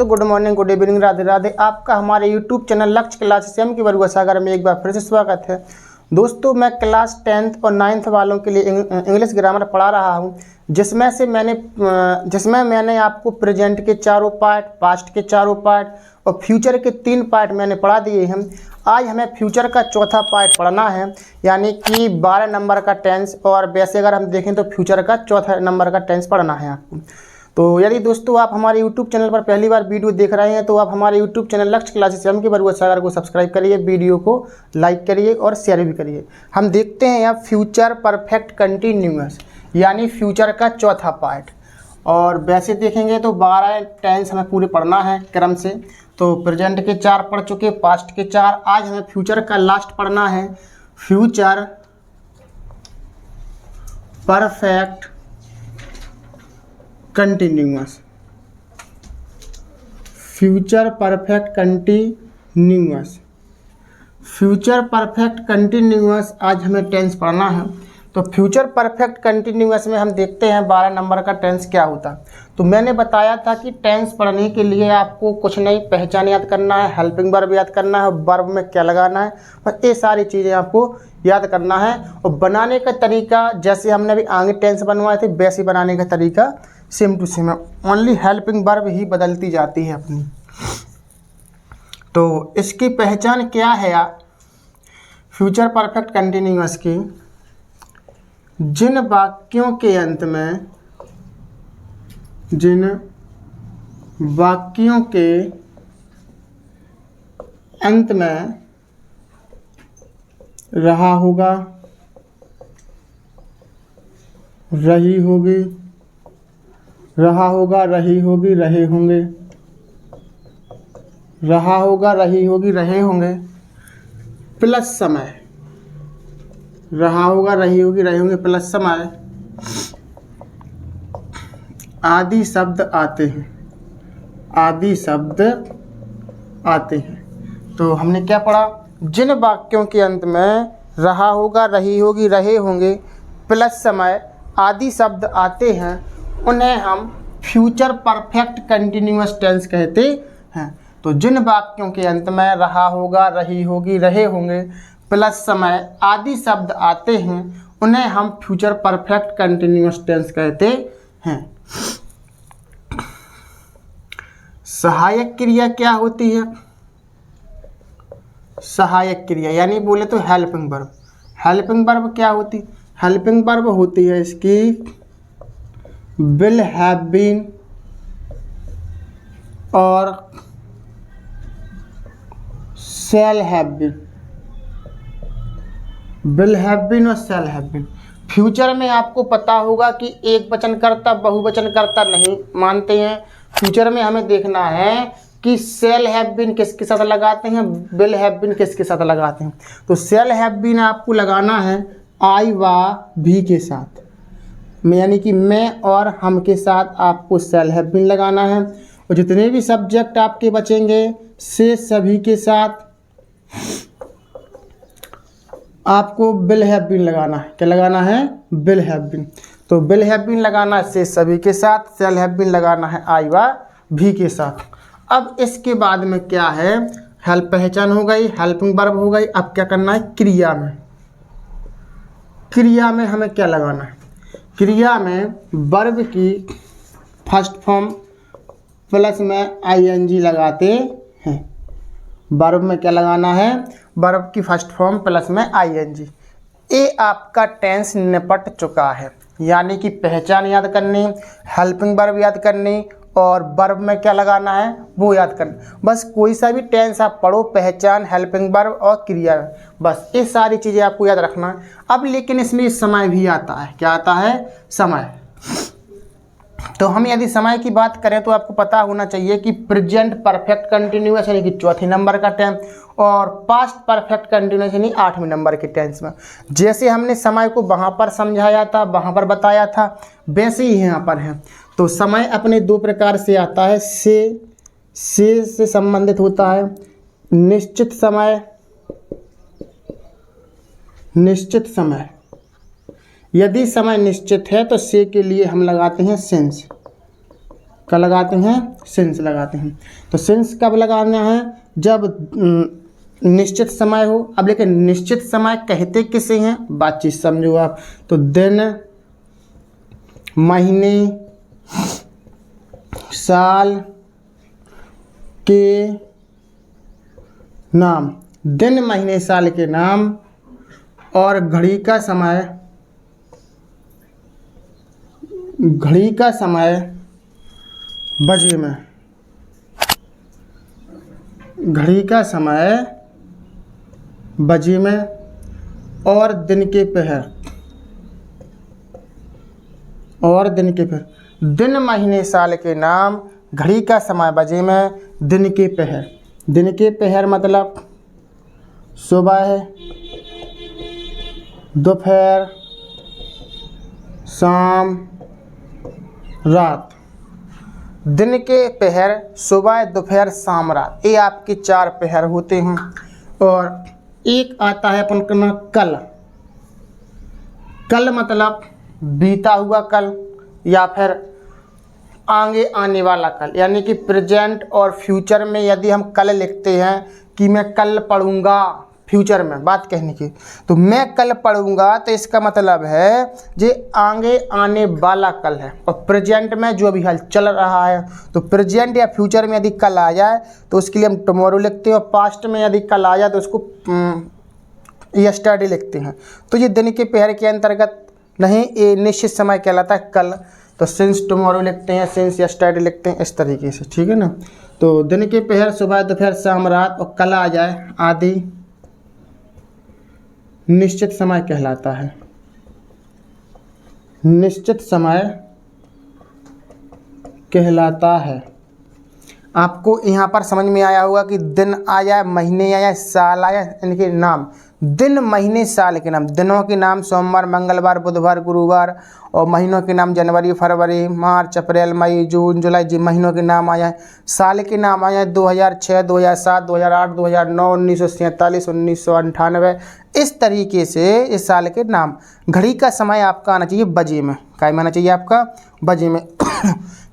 दोस्तों good morning, good evening, Radhe Radhe. आपका हमारे यूट्यूब चैनल लक्ष्य क्लास एम के बरुआ सागर में एक बार फिर से स्वागत है। दोस्तों मैं क्लास 10th और 9th वालों के लिए इंग्लिश ग्रामर पढ़ा रहा हूं, जिसमें मैंने आपको प्रेजेंट के चारों पार्ट, पास्ट के चारों पार्ट और फ्यूचर के 3 पार्ट मैंने पढ़ा दिए हैं। आज हमें फ्यूचर का चौथा पार्ट पढ़ना है, यानी कि 12 नंबर का टेंस। और वैसे अगर हम देखें तो फ्यूचर का चौथा नंबर का टेंस पढ़ना है आपको। तो यदि दोस्तों आप हमारे यूट्यूब चैनल पर पहली बार वीडियो देख रहे हैं तो आप हमारे यूट्यूब चैनल लक्ष्य क्लासेस एम के बरुआ सागर को सब्सक्राइब करिए, वीडियो को लाइक करिए और शेयर भी करिए। हम देखते हैं यहाँ फ्यूचर परफेक्ट कंटिन्यूअस, यानी फ्यूचर का चौथा पार्ट। और वैसे देखेंगे तो 12 टेंस हमें पूरे पढ़ना है क्रम से। तो प्रेजेंट के 4 पढ़ चुके, पास्ट के 4। आज हमें फ्यूचर का लास्ट पढ़ना है, future perfect continuous. Future perfect continuous, future perfect continuous आज हमें टेंस पढ़ना है। तो फ्यूचर परफेक्ट कंटिन्यूअस में हम देखते हैं 12 नंबर का टेंस क्या होता। तो मैंने बताया था कि टेंस पढ़ने के लिए आपको कुछ नहीं, पहचान याद करना है, हेल्पिंग वर्ब याद करना है, वर्ब में क्या लगाना है, बस ये सारी चीज़ें आपको याद करना है। और बनाने का तरीका जैसे हमने अभी आगे टेंस बनवाए थे वैसे बनाने का तरीका सेम टू सेम है, ओनली हेल्पिंग वर्ब ही बदलती जाती है अपनी। तो इसकी पहचान क्या है यार फ्यूचर परफेक्ट कंटिन्यूअस की? जिन वाक्यों के अंत में, जिन वाक्यों के अंत में रहा होगा, रही होगी, रहा होगा, रही होगी, रहे होंगे, रहा होगा, रही होगी, रहे होंगे, प्लस समय, रहा होगा, रही होगी, रहे होंगे प्लस समय आदि शब्द आते हैं, आदि शब्द आते हैं। तो हमने क्या पढ़ा? जिन वाक्यों के अंत में रहा होगा, रही होगी, रहे होंगे प्लस समय आदि शब्द आते हैं उन्हें हम फ्यूचर परफेक्ट कंटिन्यूअस टेंस कहते हैं। तो जिन वाक्यों के अंत में रहा होगा, रही होगी, रहे होंगे प्लस समय आदि शब्द आते हैं उन्हें हम फ्यूचर परफेक्ट कंटिन्यूअस टेंस कहते हैं। सहायक क्रिया क्या होती है? सहायक क्रिया यानी बोले तो हेल्पिंग वर्ब। हेल्पिंग वर्ब क्या होती? हेल्पिंग वर्ब होती है इसकी विल हैव बीन और shall have been. Will have been और शैल हैव बीन। फ्यूचर में आपको पता होगा कि एक वचन कर्ता बहुवचन कर्ता नहीं मानते हैं। फ्यूचर में हमें देखना है कि शैल हैव बीन किसके साथ लगाते हैं, विल हैव बीन किसके साथ लगाते हैं। तो शैल हैव बीन आपको लगाना है आई व भी के साथ, यानी कि मैं और हम के साथ आपको शैल हैव बीन लगाना है। और जितने भी सब्जेक्ट आपके बचेंगे से सभी के साथ आपको विल हैव बीन लगाना है। क्या लगाना है? Will have been. तो विल हैव बीन लगाना है से सभी के साथ, शैल हैव बीन लगाना है आई व भी के साथ। अब इसके बाद में क्या है? हेल्प पहचान हो गई, हेल्पिंग वर्ब हो गई। अब क्या करना है? क्रिया में, क्रिया में हमें क्या लगाना है? क्रिया में वर्ब की फर्स्ट फॉर्म प्लस में आईएनजी लगाते हैं। वर्ब में क्या लगाना है? वर्ब की फर्स्ट फॉर्म प्लस में आईएनजी। ये आपका टेंस निपट चुका है, यानी कि पहचान याद करनी, हेल्पिंग वर्ब याद करनी और वर्ब में क्या लगाना है वो याद करना। बस कोई सा भी टेंस आप पढ़ो, पहचान, हेल्पिंग वर्ब और क्रिया, बस ये सारी चीज़ें आपको याद रखना है। अब लेकिन इसमें समय भी आता है। क्या आता है? समय। तो हम यदि समय की बात करें तो आपको पता होना चाहिए कि प्रेजेंट परफेक्ट कंटिन्यूअस यानी कि चौथे नंबर का टेंस और पास्ट परफेक्ट कंटिन्यूअस यानी 8वें नंबर के टेंस में जैसे हमने समय को वहाँ पर समझाया था, वहाँ पर बताया था, वैसे ही यहाँ पर है। तो समय अपने 2 प्रकार से आता है। से संबंधित होता है निश्चित समय, निश्चित समय। यदि समय निश्चित है तो से के लिए हम लगाते हैं सिंस। क्या लगाते हैं, सिंस लगाते हैं। तो सिंस कब लगाना है, जब निश्चित समय हो। अब लेकिन निश्चित समय कहते किसे हैं, बातचीत समझो आप। तो दिन, महीने, साल के नाम, दिन महीने साल के नाम और घड़ी का समय, घड़ी का समय बजे में, घड़ी का समय बजे में और दिन के पहर, और दिन के पहर। दिन महीने साल के नाम, घड़ी का समय बजे में, दिन के पहर। दिन के पहर मतलब सुबह, दोपहर, शाम, रात। दिन के पहर सुबह, दोपहर, शाम, रात, ये आपके 4 पहर होते हैं। और एक आता है अपन का नाम कल। कल मतलब बीता हुआ कल या फिर आगे आने वाला कल, यानी कि प्रेजेंट और फ्यूचर में यदि हम कल लिखते हैं कि मैं कल पढ़ूंगा, फ्यूचर में बात कहने की, तो मैं कल पढ़ूंगा, तो इसका मतलब है जे आगे आने वाला कल है। और प्रेजेंट में जो अभी हाल चल रहा है, तो प्रेजेंट या फ्यूचर में यदि कल आ जाए तो उसके लिए हम टुमारो लिखते हैं, और पास्ट में यदि कल आ जाए तो उसको यस्टरडे लिखते हैं। तो ये दिन के पहर के अंतर्गत नहीं, ये निश्चित समय कहलाता है कल। तो सिंस टुमारो लिखते हैं, सिंस यस्टरडे लिखते हैं, इस तरीके से, ठीक है ना। तो दिन के पहर सुबह, दोपहर, शाम, रात, और कल आ जाए आदि निश्चित समय कहलाता है। निश्चित समय कहलाता है। आपको यहाँ पर समझ में आया होगा कि दिन आ जाए, महीने आ जाए, साल आ जाए, इनके नाम, दिन महीने साल के नाम, दिनों के नाम सोमवार, मंगलवार, बुधवार, गुरुवार, और महीनों के नाम जनवरी, फरवरी, मार्च, अप्रैल, मई, जून, जुलाई, जी महीनों के नाम आ जाए। साल के नाम आ जाए 2006, 2007, 2008, 2009, 1947, 1998, इस तरीके से इस साल के नाम। घड़ी का समय आपका आना चाहिए बजे में, क्या आना चाहिए आपका, बजे में।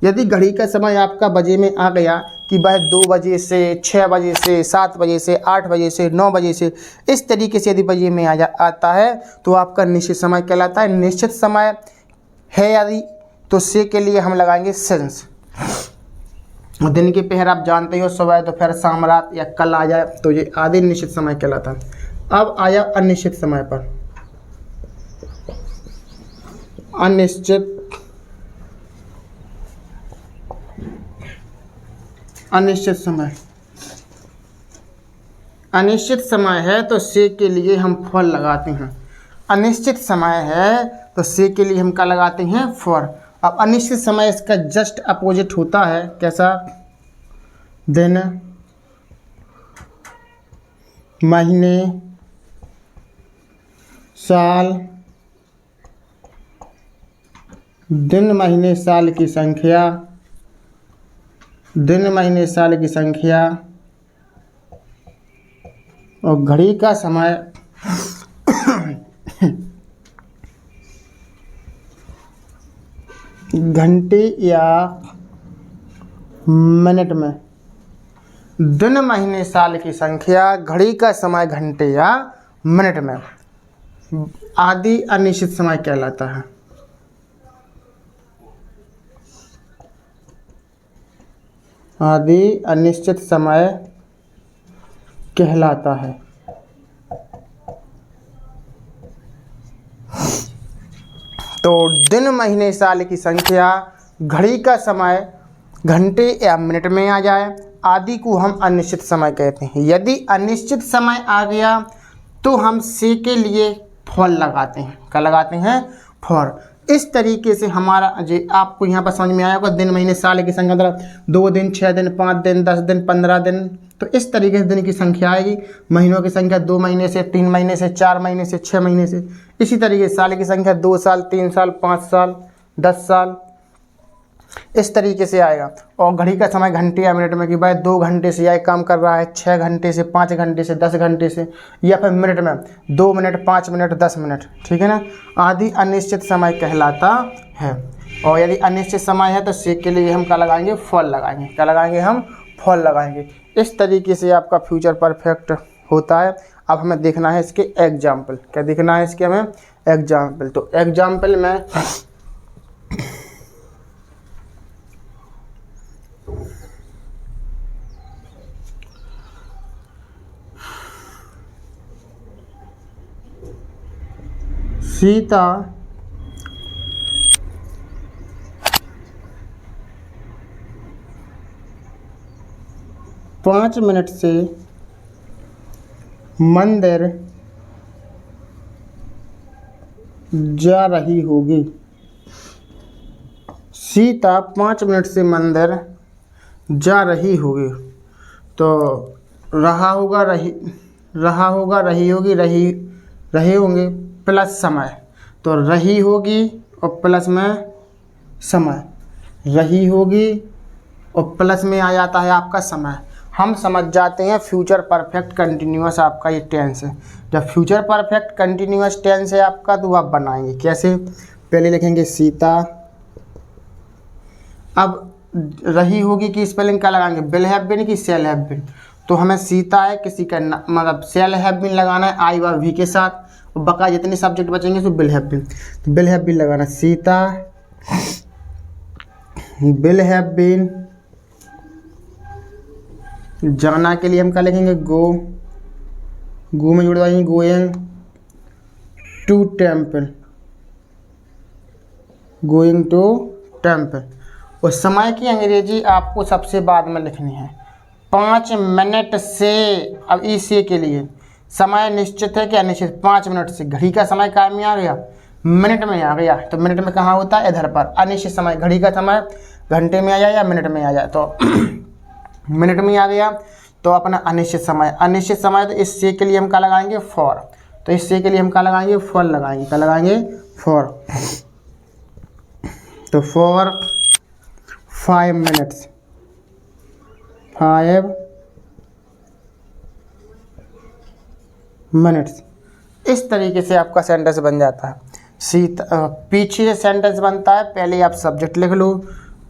यदि घड़ी का समय आपका बजे में आ गया कि वह 2 बजे से, 6 बजे से, 7 बजे से, 8 बजे से, 9 बजे से, इस तरीके से यदि बजे में आता है तो आपका निश्चित समय कहलाता है। निश्चित समय है यदि, तो से के लिए हम लगाएंगे सिंस। दिन के पहर आप जानते हो, सुबह, दोपहर, शाम, रात, या कल आ जाए तो ये आदि निश्चित समय कहलाता है। अब आया अनिश्चित समय पर। अनिश्चित समय, अनिश्चित समय है तो से के लिए हम फॉर लगाते हैं। अनिश्चित समय है तो से के लिए हम क्या लगाते हैं, फॉर। अब अनिश्चित समय इसका जस्ट अपोजिट होता है, कैसा, दिन, महीने, साल, दिन महीने साल की संख्या, दिन महीने साल की संख्या, और घड़ी का समय घंटे या मिनट में। दिन महीने साल की संख्या, घड़ी का समय घंटे या मिनट में, आदि अनिश्चित समय कहलाता है। आदि अनिश्चित समय कहलाता है। तो दिन महीने साल की संख्या, घड़ी का समय घंटे या मिनट में आ जाए, आदि को हम अनिश्चित समय कहते हैं। यदि अनिश्चित समय आ गया तो हम से के लिए फॉर लगाते हैं। क्या लगाते हैं, फॉर। इस तरीके से हमारा जी आपको यहाँ पर समझ में आया होगा। दिन महीने साल की संख्या मतलब 2 दिन, 6 दिन, 5 दिन, 10 दिन, 15 दिन, तो इस तरीके से दिन की संख्या आएगी। महीनों की संख्या 2 महीने से, 3 महीने से, 4 महीने से, 6 महीने से। इसी तरीके से साल की संख्या 2 साल, 3 साल, 5 साल, 10 साल, इस तरीके से आएगा। और घड़ी का समय घंटे या मिनट में कि भाई 2 घंटे से यह काम कर रहा है, 6 घंटे से, 5 घंटे से, 10 घंटे से, या फिर मिनट में 2 मिनट, 5 मिनट, 10 मिनट, ठीक है ना। आदि अनिश्चित समय कहलाता है। और यदि अनिश्चित समय है तो से के लिए हम क्या लगाएंगे, फॉल लगाएंगे। क्या लगाएंगे हम, फॉल लगाएंगे। इस तरीके से आपका फ्यूचर परफेक्ट होता है। अब हमें देखना है इसके एग्जाम्पल। क्या देखना है इसके हमें, एग्जाम्पल। तो एग्जाम्पल में सीता 5 मिनट से मंदिर जा रही होगी। सीता 5 मिनट से मंदिर जा रही होगी। तो रहा होगा, रही होगी, रहे होंगे प्लस समय। तो रही होगी और प्लस में समय, रही होगी और प्लस में आ जाता है आपका समय। हम समझ जाते हैं फ्यूचर परफेक्ट कंटिन्यूअस आपका ये टेंस है। जब फ्यूचर परफेक्ट कंटिन्यूअस टेंस है आपका, तो आप बनाएंगे कैसे, पहले लिखेंगे सीता। अब रही होगी की स्पेलिंग क्या लगाएंगे, विल हैव बीन की शैल हैव बीन। तो हमें सीता है किसी का मतलब शैल हैव बीन लगाना है आई व वी के साथ, और बका जितने सब्जेक्ट बचेंगे तो विल हैव बीन। तो विल हैव बीन लगाना, सीता विल हैव बीन। जाना के लिए हम क्या लिखेंगे, गो में जुड़वाएंगे going to temple, going to temple. और समय की अंग्रेजी आपको सबसे बाद में लिखनी है, 5 मिनट से। अब इस के लिए समय निश्चित है कि अनिश्चित, 5 मिनट से। घड़ी का समय काय में आ गया, मिनट में आ गया। तो मिनट में कहाँ होता है, इधर पर। अनिश्चित समय, घड़ी का समय घंटे में आ जाए या मिनट में आ जाए, तो मिनट में आ गया। तो अपना अनिश्चित समय, अनिश्चित समय। तो इस से के लिए हम क्या लगाएंगे, फॉर। तो इस से के लिए हम क्या लगाएंगे, फॉर लगाएंगे। क्या लगाएंगे, फॉर। तो फॉर 5 मिनट्स, 5 मिनट्स। इस तरीके से आपका सेंटेंस बन जाता है। सीता पीछे से सेंटेंस बनता है, पहले आप सब्जेक्ट लिख लो,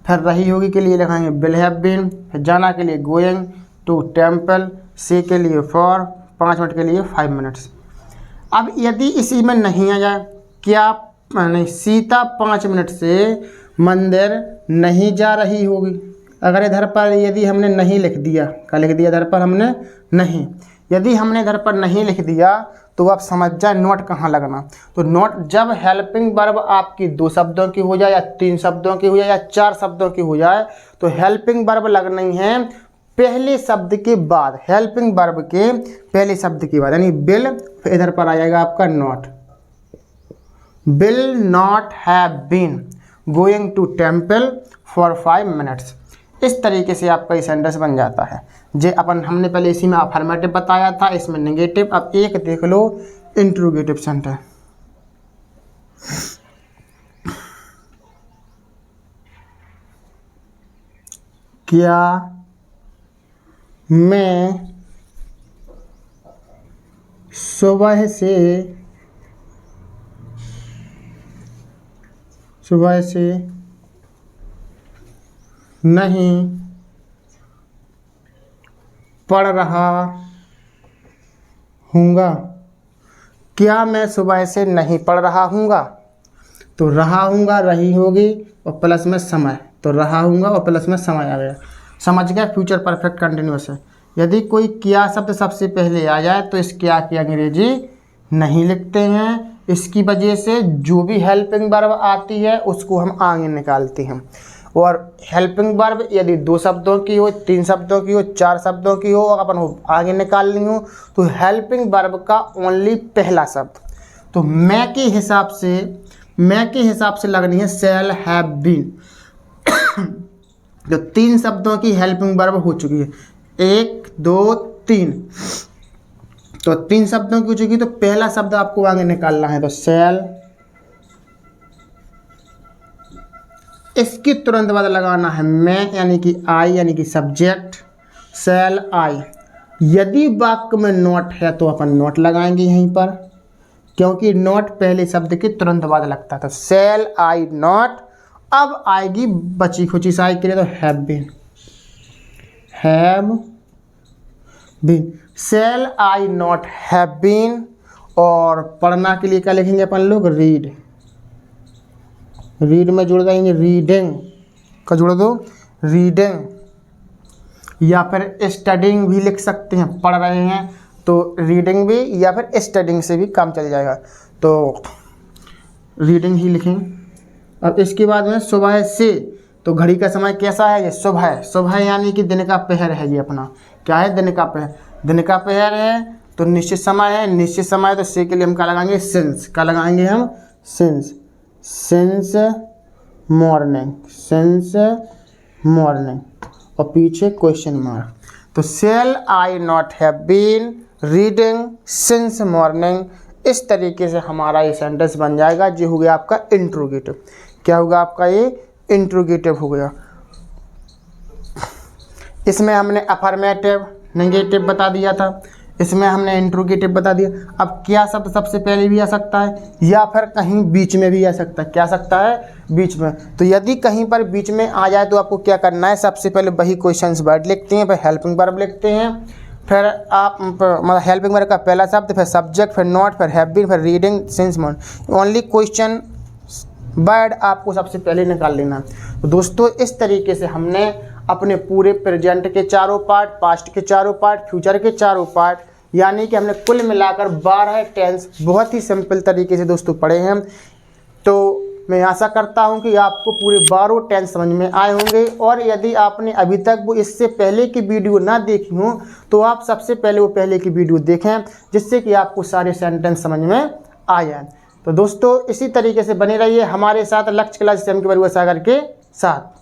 फिर रही होगी के लिए लिखाएंगे विल हैव बीन, फिर जाना के लिए गोइंग टू टेम्पल, से के लिए फॉर, 5 मिनट के लिए 5 मिनट्स। अब यदि इसी में नहीं आ जाए, क्या नहीं, सीता 5 मिनट से मंदिर नहीं जा रही होगी। अगर इधर पर यदि हमने नहीं लिख दिया, क्या लिख दिया इधर पर हमने, नहीं। यदि हमने इधर पर नहीं लिख दिया तो आप समझ जाए नोट कहाँ लगना। तो नोट जब हेल्पिंग वर्ब आपकी 2 शब्दों की हो जाए या 3 शब्दों की हो जाए या 4 शब्दों की हो जाए, तो हेल्पिंग वर्ब लगनी है पहले शब्द के बाद, हेल्पिंग वर्ब के पहले शब्द के बाद, यानी विल, फिर इधर पर आ जाएगा आपका not. Will not have been going to temple for 5 minutes. इस तरीके से आपका ये सेंटेंस बन जाता है। जे अपन हमने पहले इसी में अफर्मेटिव बताया था, इसमें नेगेटिव। अब एक देख लो इंट्रोगेटिव सेंटेंस। क्या मैं सुबह से नहीं पढ़ रहा हूँगा। क्या मैं सुबह से नहीं पढ़ रहा हूँगा। तो रहा हूँगा, रही होगी और प्लस में समय। तो रहा हूँगा और प्लस में समय आ गया। समझ गया, फ्यूचर परफेक्ट कंटिन्यूअस है। यदि कोई क्या शब्द सबसे पहले आ जाए तो इस क्या की अंग्रेजी नहीं लिखते हैं। इसकी वजह से जो भी हेल्पिंग वर्ब आती है उसको हम आगे निकालते हैं। और हेल्पिंग वर्ब यदि 2 शब्दों की हो, 3 शब्दों की हो, 4 शब्दों की हो, और अपन वो आगे निकालनी हो, तो हेल्पिंग वर्ब का ओनली पहला शब्द। तो मैं के हिसाब से लगनी है शैल हैव बीन। जो 3 शब्दों की हेल्पिंग वर्ब हो चुकी है, 1 2 3, तो 3 शब्दों की हो चुकी, तो पहला शब्द आपको आगे निकालना है। तो शैल, इसकी तुरंत बाद लगाना है मैं, यानी कि आई, यानी कि सब्जेक्ट, शैल आई। यदि वाक्य में नॉट है तो अपन नॉट लगाएंगे यहीं पर, क्योंकि नॉट पहले शब्द के तुरंत बाद लगता था। शैल आई नॉट, अब आएगी बची खुची साई के लिए, तो have been. Shall I not have been, और पढ़ना के लिए क्या लिखेंगे अपन लोग, रीड में जोड़ देंगे रीडिंग का, जोड़ दो रीडिंग, या फिर स्टडिंग भी लिख सकते हैं, पढ़ रहे हैं तो रीडिंग भी, या फिर स्टडिंग से भी काम चल जाएगा, तो रीडिंग ही लिखें। अब इसके बाद में सुबह से, तो घड़ी का समय कैसा है, ये सुबह यानी कि दिन का पहर है, ये अपना क्या है, दिन का पहर है, तो निश्चित समय है, निश्चित समय, तो से के लिए हम क्या लगाएंगे, सिंस का लगाएंगे हम, सिंस मॉर्निंग, और पीछे क्वेश्चन मार्क, तो shall I not have been reading since morning. इस तरीके से हमारा ये सेंटेंस बन जाएगा। ये हो गया आपका इंट्रोगेटिव। क्या होगा आपका, ये इंट्रोगेटिव हो गया। इसमें हमने अफर्मेटिव नेगेटिव बता दिया था, इसमें हमने इंट्रोगेटिव बता दिया। अब क्या शब्द सबसे पहले भी आ सकता है, या फिर कहीं बीच में भी आ सकता है, क्या सकता है, बीच में। तो यदि कहीं पर बीच में आ जाए तो आपको क्या करना है, सबसे पहले वही क्वेश्चंस वर्ड लिखते हैं, फिर हेल्पिंग वर्ब लिखते हैं, फिर आप मतलब हेल्पिंग वर्ब का पहला शब्द, फिर सब्जेक्ट, फिर नॉट, फिर हैव बीन, फिर reading, since morning. Only question word आपको सबसे पहले निकाल लेना। तो दोस्तों इस तरीके से हमने अपने पूरे प्रेजेंट के चारों पार्ट, पास्ट के चारों पार्ट, फ्यूचर के चारों पार्ट, यानी कि हमने कुल मिलाकर 12 टेंस बहुत ही सिंपल तरीके से दोस्तों पढ़े हैं। तो मैं आशा करता हूं कि आपको पूरे 12 टेंस समझ में आए होंगे। और यदि आपने अभी तक वो इससे पहले की वीडियो ना देखी हो तो आप सबसे पहले वो पहले की वीडियो देखें, जिससे कि आपको सारे सेंटेंस समझ में आ जाए। तो दोस्तों इसी तरीके से बने रहिए हमारे साथ लक्ष्य क्लास के सागर के साथ।